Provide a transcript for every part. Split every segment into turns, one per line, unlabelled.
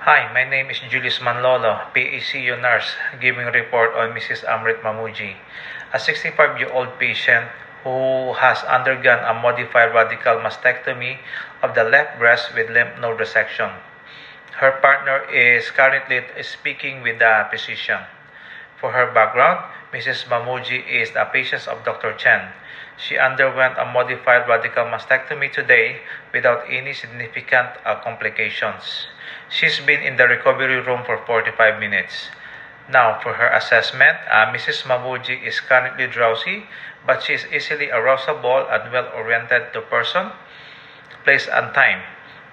Hi, my name is Julius Manlolo, PACU nurse, giving report on Mrs. Amrit Mamuji, a 65-year-old patient who has undergone a modified radical mastectomy of the left breast with lymph node resection. Her partner is currently speaking with the physician. For her background, Mrs. Mamuji is a patient of Dr. Chen. She underwent a modified radical mastectomy today without any significant complications. She's been in the recovery room for 45 minutes. Now, for her assessment, Mrs. Mamuji is currently drowsy, but she is easily arousable and well-oriented to person, place, and time.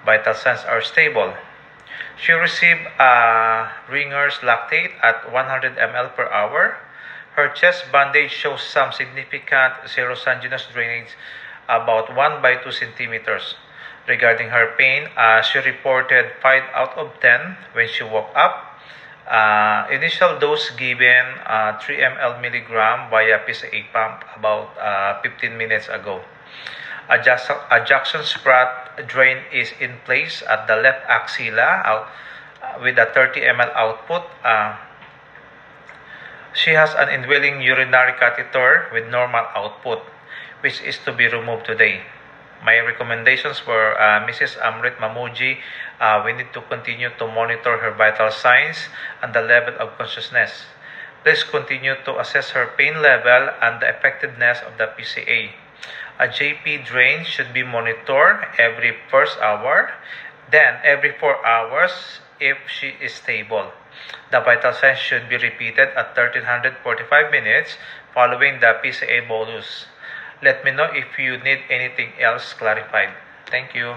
Vital signs are stable. She received Ringer's lactate at 100 ml per hour. Her chest bandage shows some significant serosanguinous drainage, about 1 by 2 centimeters. Regarding her pain, she reported 5 out of 10 when she woke up. Initial dose given 3 ml milligram via PCA pump about 15 minutes ago. Adduction sprat drain is in place at the left axilla with a 30 ml output. She has an indwelling urinary catheter with normal output, which is to be removed today. My recommendations for Mrs. Amrit Mamuji, we need to continue to monitor her vital signs and the level of consciousness. Please continue to assess her pain level and the effectiveness of the PCA. A JP drain should be monitored every first hour, then every 4 hours if she is stable. The vital signs should be repeated at 1345 minutes following the PCA bolus. Let me know if you need anything else clarified. Thank you.